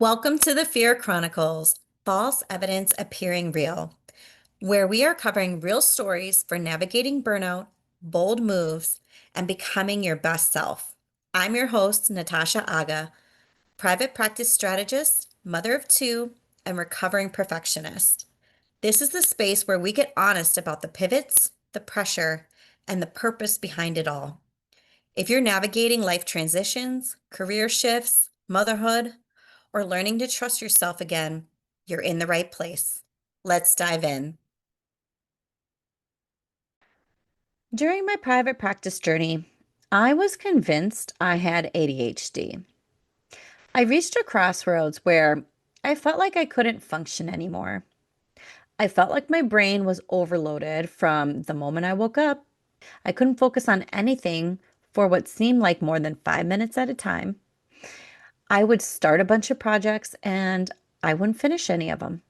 Welcome to the Fear Chronicles, False Evidence Appearing Real, where we are covering real stories for navigating burnout, bold moves, and becoming your best self. I'm your host, Natasha Aga, private practice strategist, mother of two, and recovering perfectionist. This is the space where we get honest about the pivots, the pressure, and the purpose behind it all. If you're navigating life transitions, career shifts, motherhood, or learning to trust yourself again, you're in the right place. Let's dive in. During my private practice journey, I was convinced I had ADHD. I reached a crossroads where I felt like I couldn't function anymore. I felt like my brain was overloaded from the moment I woke up. I couldn't focus on anything for what seemed like more than 5 minutes at a time. I would start a bunch of projects and I wouldn't finish any of them.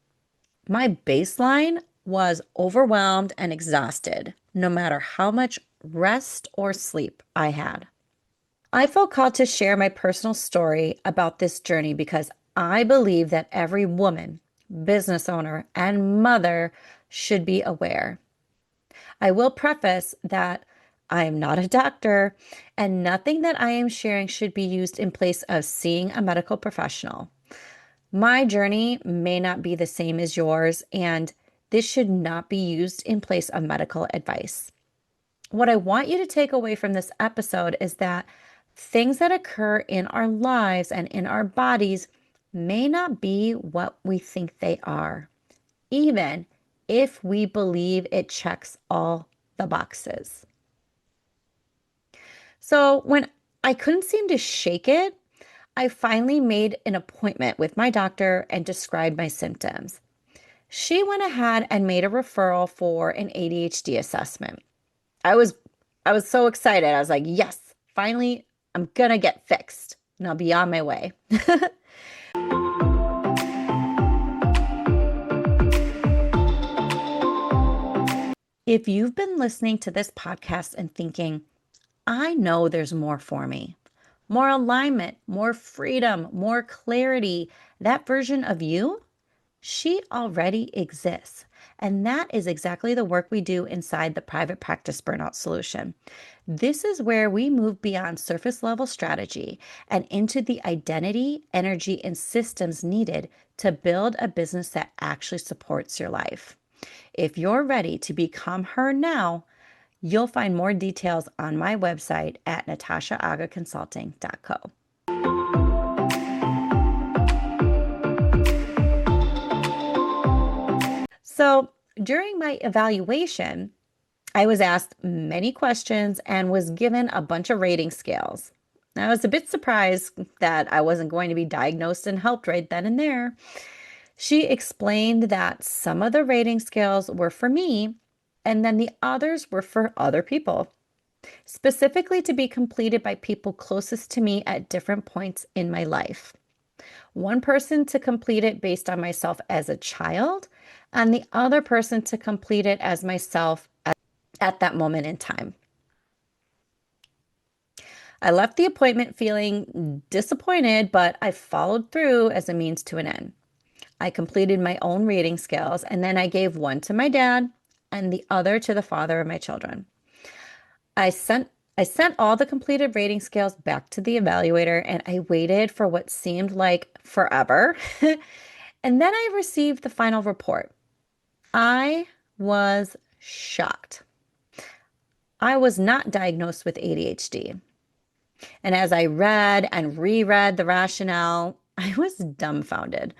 My baseline was overwhelmed and exhausted, no matter how much rest or sleep I had. I felt called to share my personal story about this journey because I believe that every woman, business owner, and mother should be aware. I will preface that I am not a doctor, and nothing that I am sharing should be used in place of seeing a medical professional. My journey may not be the same as yours, and this should not be used in place of medical advice. What I want you to take away from this episode is that things that occur in our lives and in our bodies may not be what we think they are, even if we believe it checks all the boxes. So when I couldn't seem to shake it, I finally made an appointment with my doctor and described my symptoms. She went ahead and made a referral for an ADHD assessment. I was I was so excited. I was like, "Yes, finally I'm gonna get fixed and I'll be on my way." If you've been listening to this podcast and thinking, "I know there's more for me. More alignment, more freedom, more clarity," that version of you, she already exists. And that is exactly the work we do inside the Private Practice Burnout Solution. This is where we move beyond surface level strategy and into the identity, energy, and systems needed to build a business that actually supports your life. If you're ready to become her now, you'll find more details on my website at natashaagaconsulting.co. So during my evaluation, I was asked many questions and was given a bunch of rating scales. I was a bit surprised that I wasn't going to be diagnosed and helped right then and there. She explained that some of the rating scales were for me, and then the others were for other people, specifically to be completed by people closest to me at different points in my life. One person to complete it based on myself as a child, and the other person to complete it as myself at that moment in time. I left the appointment feeling disappointed, but I followed through as a means to an end. I completed my own reading skills, and then I gave one to my dad and the other to the father of my children. I sent I sent all the completed rating scales back to the evaluator, and I waited for what seemed like forever. And then I received the final report. I was shocked. I was not diagnosed with ADHD. And as I read and reread the rationale, I was dumbfounded.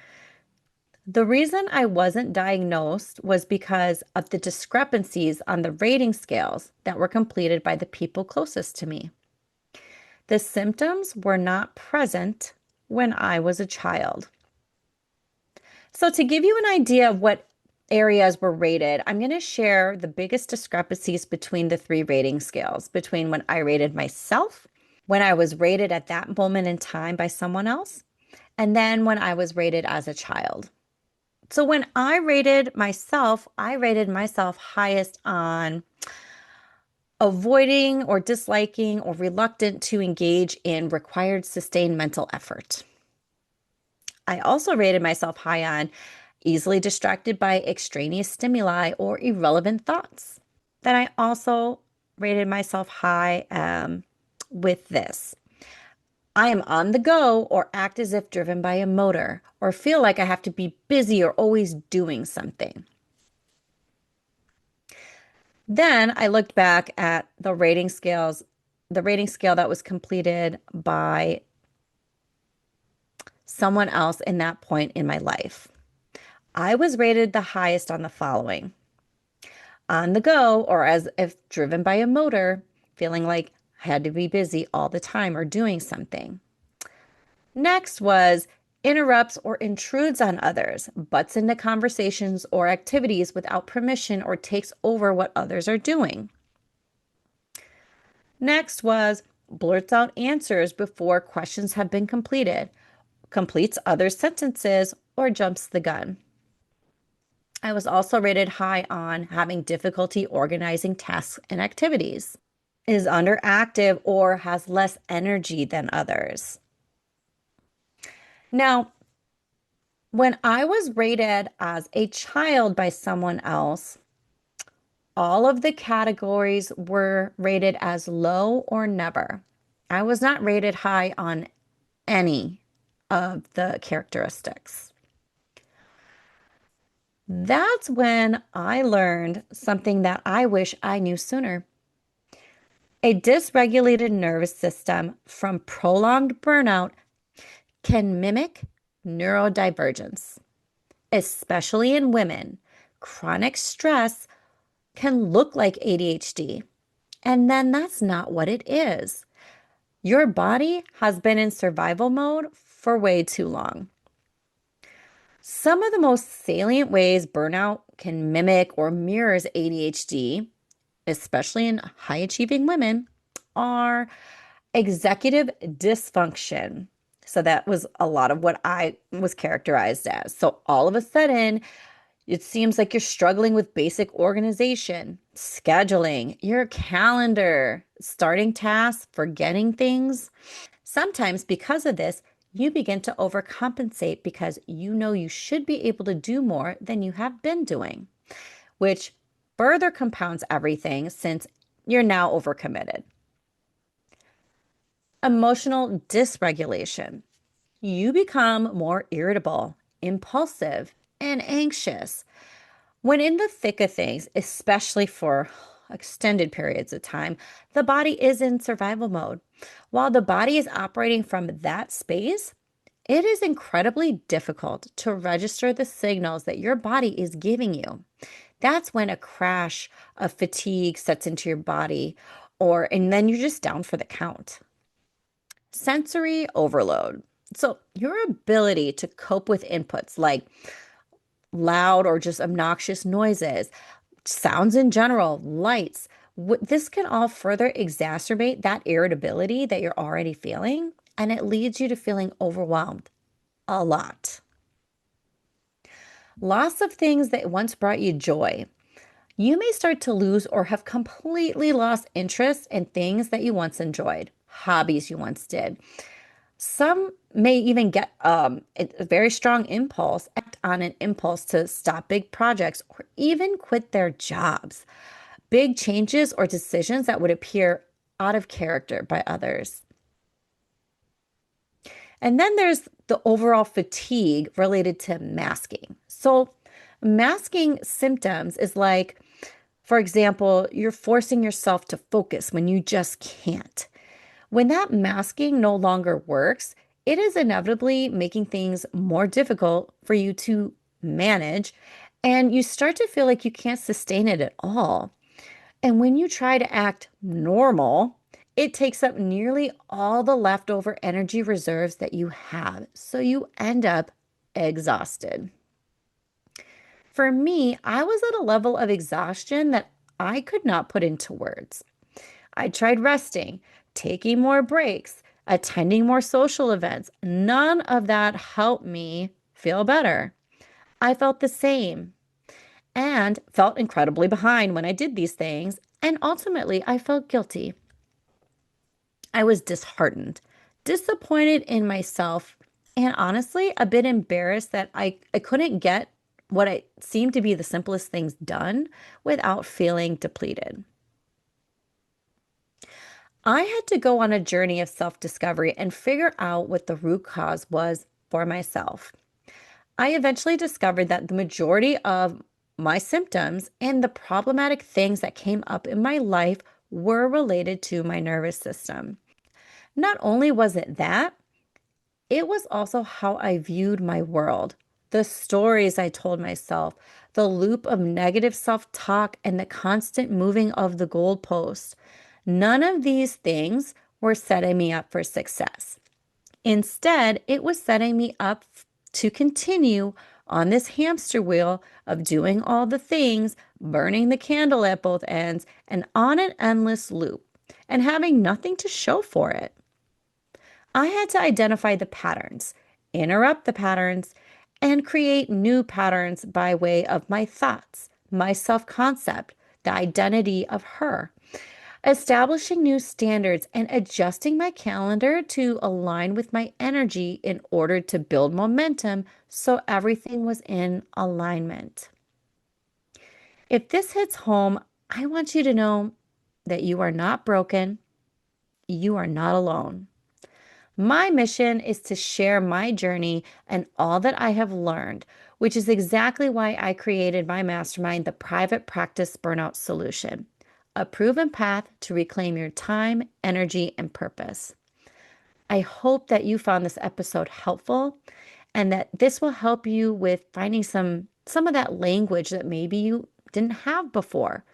The reason I wasn't diagnosed was because of the discrepancies on the rating scales that were completed by the people closest to me. The symptoms were not present when I was a child. So, to give you an idea of what areas were rated, I'm going to share the biggest discrepancies between the three rating scales, between when I rated myself, when I was rated at that moment in time by someone else, and then when I was rated as a child. So when I rated myself highest on avoiding or disliking or reluctant to engage in required sustained mental effort. I also rated myself high on easily distracted by extraneous stimuli or irrelevant thoughts. Then I also rated myself high with this. I am on the go or act as if driven by a motor or feel like I have to be busy or always doing something. Then I looked back at the rating scale that was completed by someone else in that point in my life. I was rated the highest on the following: on the go or as if driven by a motor, feeling like I had to be busy all the time or doing something. Next was interrupts or intrudes on others, butts into conversations or activities without permission or takes over what others are doing. Next was blurts out answers before questions have been completed, completes other sentences, or jumps the gun. I was also rated high on having difficulty organizing tasks and activities, is underactive or has less energy than others. Now, when I was rated as a child by someone else, all of the categories were rated as low or never. I was not rated high on any of the characteristics. That's when I learned something that I wish I knew sooner. A dysregulated nervous system from prolonged burnout can mimic neurodivergence, especially in women. Chronic stress can look like ADHD, and then that's not what it is. Your body has been in survival mode for way too long. Some of the most salient ways burnout can mimic or mirrors ADHD, especially in high achieving women, are executive dysfunction. So that was a lot of what I was characterized as. So all of a sudden, it seems like you're struggling with basic organization, scheduling, your calendar, starting tasks, forgetting things. Sometimes, because of this, you begin to overcompensate because you know you should be able to do more than you have been doing, which further compounds everything since you're now overcommitted. Emotional dysregulation. You become more irritable, impulsive, and anxious. When in the thick of things, especially for extended periods of time, the body is in survival mode. While the body is operating from that space, it is incredibly difficult to register the signals that your body is giving you. That's when a crash of fatigue sets into your body, and then you're just down for the count. Sensory overload. So, your ability to cope with inputs like loud or just obnoxious noises, sounds in general, lights, this can all further exacerbate that irritability that you're already feeling, and it leads you to feeling overwhelmed a lot. Loss of things that once brought you joy. You may start to lose or have completely lost interest in things that you once enjoyed, hobbies you once did. Some may even get a very strong impulse, act on an impulse to stop big projects or even quit their jobs. Big changes or decisions that would appear out of character by others. And then there's the overall fatigue related to masking. So, masking symptoms is like, for example, you're forcing yourself to focus when you just can't. When that masking no longer works, it is inevitably making things more difficult for you to manage, and you start to feel like you can't sustain it at all. And when you try to act normal, it takes up nearly all the leftover energy reserves that you have. So you end up exhausted. For me, I was at a level of exhaustion that I could not put into words. I tried resting, taking more breaks, attending more social events. None of that helped me feel better. I felt the same and felt incredibly behind when I did these things. And ultimately, I felt guilty. I was disheartened, disappointed in myself, and honestly, a bit embarrassed that I couldn't get what I seemed to be the simplest things done without feeling depleted. I had to go on a journey of self-discovery and figure out what the root cause was for myself. I eventually discovered that the majority of my symptoms and the problematic things that came up in my life were related to my nervous system. Not only was it that, it was also how I viewed my world, the stories I told myself, the loop of negative self talk, and the constant moving of the goalpost. None of these things were setting me up for success. Instead, it was setting me up to continue on this hamster wheel of doing all the things, burning the candle at both ends, and on an endless loop, and having nothing to show for it. I had to identify the patterns, interrupt the patterns, and create new patterns by way of my thoughts, my self concept, the identity of her, establishing new standards and adjusting my calendar to align with my energy in order to build momentum so everything was in alignment. If this hits home, I want you to know that you are not broken, you are not alone. My mission is to share my journey and all that I have learned, which is exactly why I created my mastermind, the Private Practice Burnout Solution, a proven path to reclaim your time, energy, and purpose. I hope that you found this episode helpful and that this will help you with finding some of that language that maybe you didn't have before.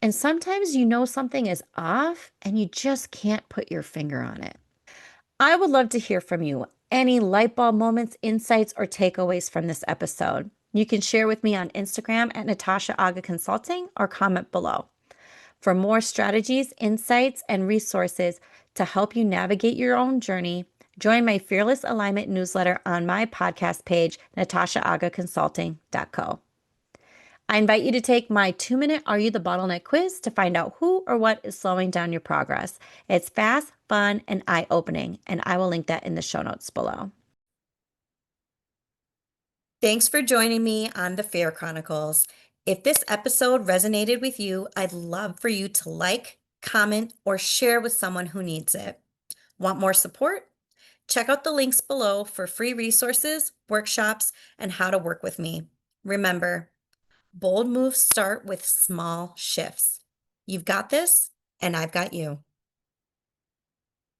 And sometimes you know something is off and you just can't put your finger on it. I would love to hear from you. Any light bulb moments, insights, or takeaways from this episode. You can share with me on Instagram at Natasha Aga Consulting or comment below. For more strategies, insights, and resources to help you navigate your own journey, join my Fearless Alignment newsletter on my podcast page, natashaagaconsulting.co. I invite you to take my 2-minute Are You the Bottleneck quiz to find out who or what is slowing down your progress. It's fast, fun, and eye-opening, and I will link that in the show notes below. Thanks for joining me on the Fear Chronicles. If this episode resonated with you, I'd love for you to like, comment, or share with someone who needs it. Want more support? Check out the links below for free resources, workshops, and how to work with me. Remember, bold moves start with small shifts. You've got this, and I've got you.